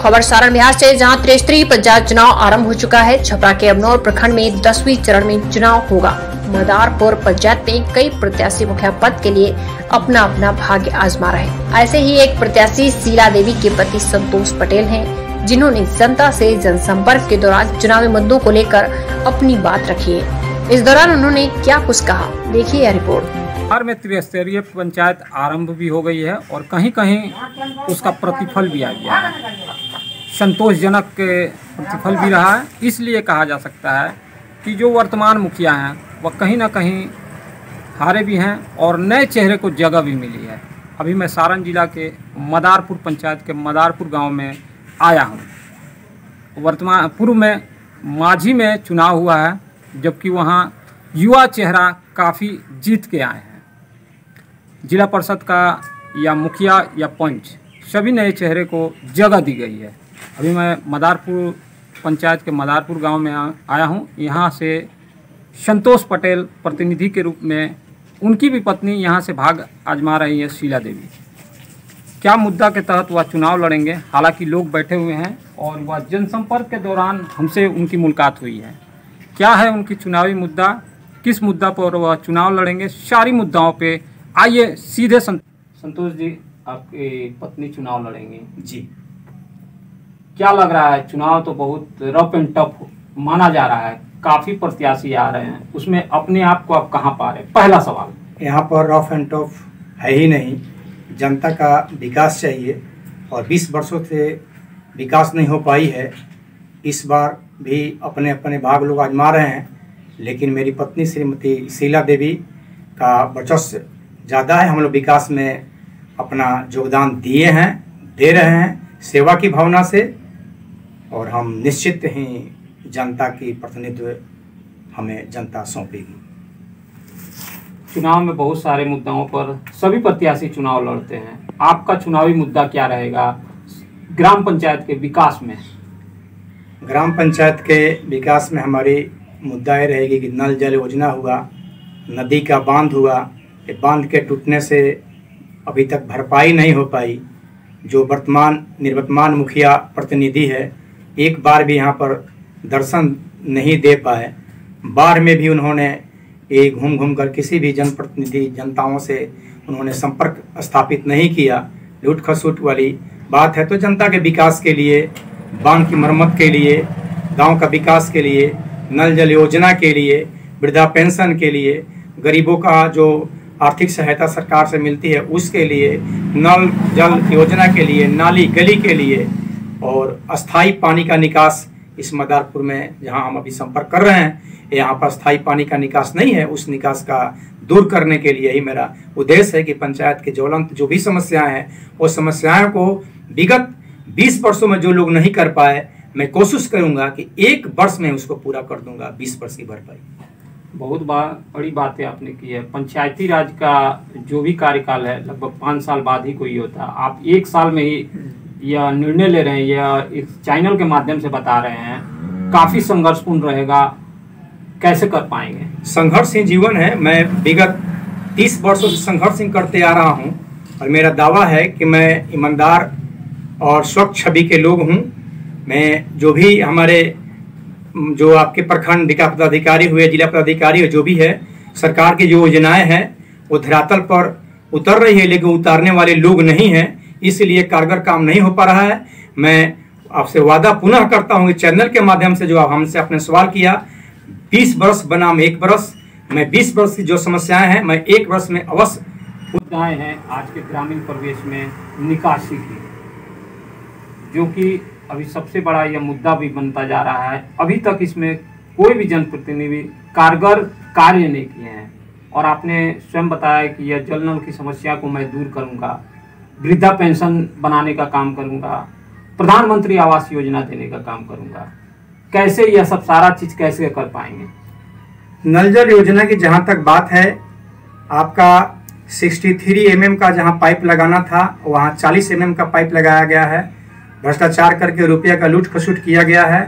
खबर सारण बिहार से, जहां त्रिस्तरीय पंचायत चुनाव आरंभ हो चुका है। छपरा के अबनौर प्रखंड में 10वीं चरण में चुनाव होगा। मदारपुर पंचायत में कई प्रत्याशी मुखिया पद के लिए अपना अपना भाग्य आजमा रहे। ऐसे ही एक प्रत्याशी शीला देवी के पति संतोष पटेल हैं, जिन्होंने जनता से जनसंपर्क के दौरान चुनावी मुद्दों को लेकर अपनी बात रखी है। इस दौरान उन्होंने क्या कुछ कहा, देखिए यह रिपोर्ट। बिहार में त्रिस्तरीय पंचायत आरंभ भी हो गई है और कहीं कहीं उसका प्रतिफल भी आ गया है। संतोषजनक प्रतिफल भी रहा है। इसलिए कहा जा सकता है कि जो वर्तमान मुखिया हैं वह कहीं ना कहीं हारे भी हैं और नए चेहरे को जगह भी मिली है। अभी मैं सारण जिला के मदारपुर पंचायत के मदारपुर गांव में आया हूं। वर्तमान पूर्व में माझी में चुनाव हुआ है, जबकि वहां युवा चेहरा काफ़ी जीत के आए हैं। जिला परिषद का या मुखिया या पंच सभी नए चेहरे को जगह दी गई है। अभी मैं मदारपुर पंचायत के मदारपुर गांव में आया हूं। यहां से संतोष पटेल प्रतिनिधि के रूप में उनकी भी पत्नी यहां से भाग आजमा रही है, शीला देवी। क्या मुद्दा के तहत वह चुनाव लड़ेंगे, हालांकि लोग बैठे हुए हैं और वह जनसंपर्क के दौरान हमसे उनकी मुलाकात हुई है। क्या है उनकी चुनावी मुद्दा, किस मुद्दा पर वह चुनाव लड़ेंगे, सारी मुद्दाओं पे आइए सीधे। संतोष जी, आपकी पत्नी चुनाव लड़ेंगे जी। क्या लग रहा है? चुनाव तो बहुत रफ एंड टफ माना जा रहा है, काफी प्रत्याशी आ रहे हैं, उसमें अपने आप को आप कहाँ पा रहे हैं? पहला सवाल। यहाँ पर रफ एंड टफ है ही नहीं। जनता का विकास चाहिए और 20 वर्षों से विकास नहीं हो पाई है। इस बार भी अपने अपने भाग लोग आजमा रहे हैं, लेकिन मेरी पत्नी श्रीमती शीला देवी का वर्चस्व ज़्यादा है। हम लोग विकास में अपना योगदान दिए हैं, दे रहे हैं सेवा की भावना से, और हम निश्चित ही जनता की प्रतिनिधित्व हमें जनता सौंपेगी। चुनाव में बहुत सारे मुद्दाओं पर सभी प्रत्याशी चुनाव लड़ते हैं। आपका चुनावी मुद्दा क्या रहेगा ग्राम पंचायत के विकास में? ग्राम पंचायत के विकास में हमारी मुद्दा ये रहेगी कि नल जल योजना हुआ, नदी का बांध हुआ। ये बांध के टूटने से अभी तक भरपाई नहीं हो पाई। जो वर्तमान निवर्तमान मुखिया प्रतिनिधि है, एक बार भी यहाँ पर दर्शन नहीं दे पाए। बाढ़ में भी उन्होंने एक घूम घूम कर किसी भी जनप्रतिनिधि जनताओं से उन्होंने संपर्क स्थापित नहीं किया। लूट खसूट वाली बात है। तो जनता के विकास के लिए, बांध की मरम्मत के लिए, गांव का विकास के लिए, नल जल योजना के लिए, वृद्धा पेंशन के लिए, गरीबों का जो आर्थिक सहायता सरकार से मिलती है उसके लिए, नल जल योजना के लिए, नाली गली के लिए, और अस्थाई पानी का निकास इस मदारपुर में जहां हम अभी संपर्क कर रहे हैं, यहाँ पर अस्थाई पानी का निकास नहीं है। उस निकास का दूर करने के लिए ही मेरा उद्देश्य है कि पंचायत के ज्वलंत जो भी समस्याएं हैं, वो समस्याओं को विगत 20 वर्षों में जो लोग नहीं कर पाए, मैं कोशिश करूंगा कि 1 वर्ष में उसको पूरा कर दूंगा, 20 वर्ष की भरपाई। बहुत बड़ी बातें आपने की है। पंचायती राज का जो भी कार्यकाल है लगभग 5 साल बाद ही कोई होता है। आप 1 साल में ही यह निर्णय ले रहे हैं, यह इस चैनल के माध्यम से बता रहे हैं, काफ़ी संघर्षपूर्ण रहेगा। कैसे कर पाएंगे? संघर्ष ही जीवन है। मैं विगत 30 वर्षों से संघर्ष ही करते आ रहा हूँ और मेरा दावा है कि मैं ईमानदार और स्वच्छ छवि के लोग हूँ। मैं जो भी हमारे जो आपके प्रखंड विकास पदाधिकारी हुए, जिला पदाधिकारी हो, जो भी है, सरकार की जो योजनाएं हैं वो धरातल पर उतर रही है, लेकिन उतारने वाले लोग नहीं हैं, इसलिए कारगर काम नहीं हो पा रहा है। मैं आपसे वादा पुनः करता हूँ कि चैनल के माध्यम से जो आप हमसे आपने सवाल किया, 20 वर्ष बनाम 1 वर्ष, मैं 20 वर्ष की जो समस्याएं हैं मैं 1 वर्ष में अवश्य। मुद्दाएं हैं आज के ग्रामीण परिवेश में निकासी की, जो कि अभी सबसे बड़ा यह मुद्दा भी बनता जा रहा है। अभी तक इसमें कोई भी जनप्रतिनिधि कारगर कार्य नहीं किए हैं और आपने स्वयं बताया कि यह जल नल की समस्या को मैं दूर करूंगा, वृद्धा पेंशन बनाने का काम करूंगा, प्रधानमंत्री आवास योजना देने का काम करूंगा। कैसे यह सब सारा चीज़ कैसे कर पाएंगे? नल जल योजना की जहां तक बात है, आपका 63 mm का जहां पाइप लगाना था वहां 40 mm का पाइप लगाया गया है। भ्रष्टाचार करके रुपया का लूट खसूट किया गया है।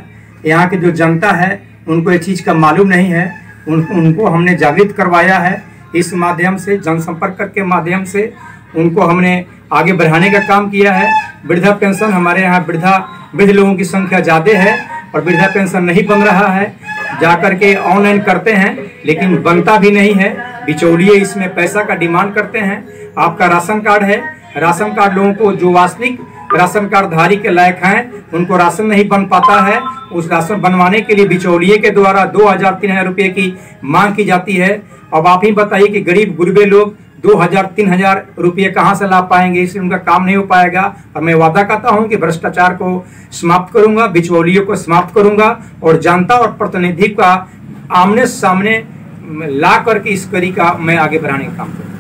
यहाँ की जो जनता है उनको ये चीज़ का मालूम नहीं है। उनको हमने जागृत करवाया है। इस माध्यम से जनसंपर्क के माध्यम से उनको हमने आगे बढ़ाने का काम किया है। वृद्धा पेंशन, हमारे यहाँ वृद्ध लोगों की संख्या ज़्यादा है और वृद्धा पेंशन नहीं बन रहा है। जाकर के ऑनलाइन करते हैं लेकिन बनता भी नहीं है, बिचौलिए इसमें पैसा का डिमांड करते हैं। आपका राशन कार्ड है, राशन कार्ड लोगों को जो वास्तविक राशन कार्ड धारी के लायक हैं उनको राशन नहीं बन पाता है। उस राशन बनवाने के लिए बिचौलिए के द्वारा 2000-3000 रुपये की मांग की जाती है। अब आप ही बताइए कि गरीब गुरबे लोग 2000-3000 रुपये कहाँ से ला पाएंगे, इसलिए उनका काम नहीं हो पाएगा। और मैं वादा करता हूँ कि भ्रष्टाचार को समाप्त करूंगा, बिचौलियों को समाप्त करूंगा और जनता और प्रतिनिधि का आमने सामने ला करके इस कड़ी का मैं आगे बढ़ाने का काम करूँगा।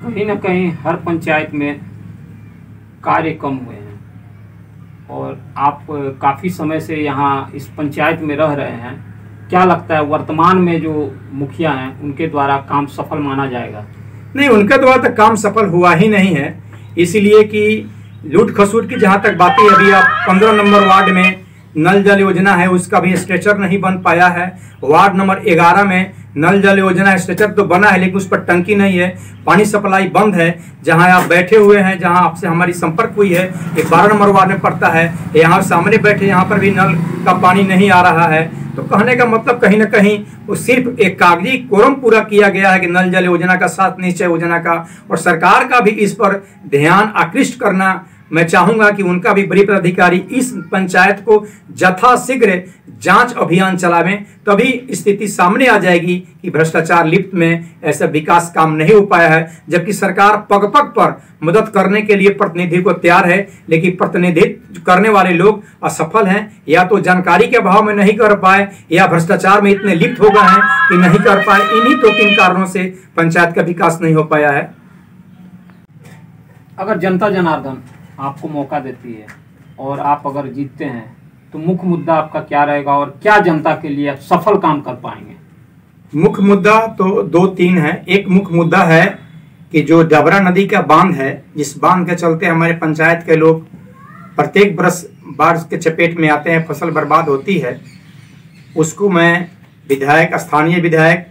कहीं ना कहीं हर पंचायत में कार्य कम हुए हैं और आप काफ़ी समय से यहाँ इस पंचायत में रह रहे हैं, क्या लगता है वर्तमान में जो मुखिया हैं उनके द्वारा काम सफल माना जाएगा? नहीं, उनके द्वारा तक काम सफल हुआ ही नहीं है, इसलिए कि लूट खसूट की जहाँ तक बातें, अभी आप 15 नंबर वार्ड में नल जल योजना है, उसका भी स्ट्रेचर नहीं बन पाया है। वार्ड नंबर 11 में नल जल योजना स्ट्रेचर तो बना है लेकिन उस पर टंकी नहीं है, पानी सप्लाई बंद है। जहां आप बैठे हुए हैं, जहां आपसे हमारी संपर्क हुई है, ये 12 नंबर वार्ड में पड़ता है, यहाँ सामने बैठे, यहाँ पर भी नल का पानी नहीं आ रहा है। तो कहने का मतलब कहीं ना कहीं वो सिर्फ एक कागजी कोरम पूरा किया गया है कि नल जल योजना का, 7 निश्चय योजना का, और सरकार का भी इस पर ध्यान आकृष्ट करना। मैं चाहूंगा कि उनका भी बड़ी पदाधिकारी इस पंचायत को यथाशीघ्र जांच अभियान चलावें, तभी स्थिति सामने आ जाएगी कि भ्रष्टाचार लिप्त में ऐसा विकास काम नहीं हो पाया है। जबकि सरकार पग पग पर मदद करने के लिए प्रतिनिधि को तैयार है, लेकिन प्रतिनिधित्व करने वाले लोग असफल हैं, या तो जानकारी के अभाव में नहीं कर पाए या भ्रष्टाचार में इतने लिप्त हो गए हैं कि नहीं कर पाए। इन्हीं 2-3 कारणों से पंचायत का विकास नहीं हो पाया है। अगर जनता जनार्दन आपको मौका देती है और आप अगर जीतते हैं तो मुख्य मुद्दा आपका क्या रहेगा और क्या जनता के लिए आप सफल काम कर पाएंगे? मुख्य मुद्दा तो 2-3 है। एक मुख्य मुद्दा है कि जो डबरा नदी का बांध है, जिस बांध के चलते हमारे पंचायत के लोग प्रत्येक वर्ष बाढ़ के चपेट में आते हैं, फसल बर्बाद होती है, उसको मैं स्थानीय विधायक,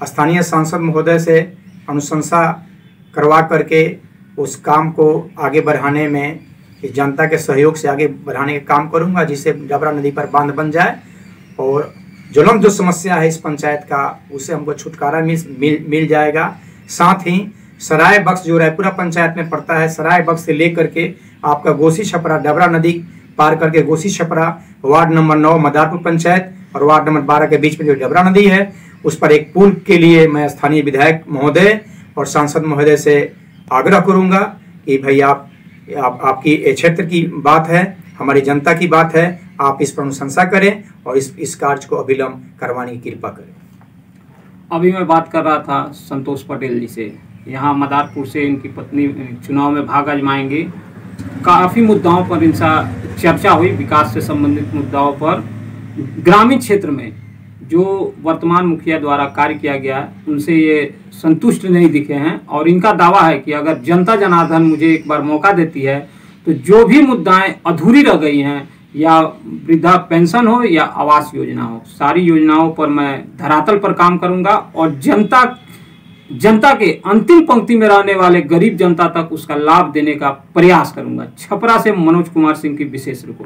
स्थानीय सांसद महोदय से अनुशंसा करवा करके उस काम को आगे बढ़ाने में, जनता के सहयोग से आगे बढ़ाने का काम करूंगा, जिससे डबरा नदी पर बांध बन जाए और ज्वलंत जो समस्या है इस पंचायत का, उससे हमको छुटकारा मिल जाएगा। साथ ही सराय बख्श जो रायपुरा पंचायत में पड़ता है, सराय बख्श से लेकर के आपका गोसी छपरा, डबरा नदी पार करके गोसी छपरा, वार्ड नंबर 9 मदारपुर पंचायत और वार्ड नंबर 12 के बीच में जो डबरा नदी है, उस पर एक पुल के लिए मैं स्थानीय विधायक महोदय और सांसद महोदय से आग्रह करूंगा कि भाई आपकी क्षेत्र की बात है, हमारी जनता की बात है, आप इस पर अनुशंसा करें और इस कार्य को अविलंब करवाने की कृपा करें। अभी मैं बात कर रहा था संतोष पटेल जी से, यहाँ मदारपुर से इनकी पत्नी चुनाव में भाग आजमाएंगे। काफ़ी मुद्दाओं पर इनसा चर्चा हुई, विकास से संबंधित मुद्दाओं पर। ग्रामीण क्षेत्र में जो वर्तमान मुखिया द्वारा कार्य किया गया है उनसे ये संतुष्ट नहीं दिखे हैं और इनका दावा है कि अगर जनता जनार्दन मुझे एक बार मौका देती है तो जो भी मुद्दाएं अधूरी रह गई हैं, या वृद्धा पेंशन हो या आवास योजना हो, सारी योजनाओं पर मैं धरातल पर काम करूंगा और जनता के अंतिम पंक्ति में रहने वाले गरीब जनता तक उसका लाभ देने का प्रयास करूंगा। छपरा से मनोज कुमार सिंह की विशेष रिपोर्ट।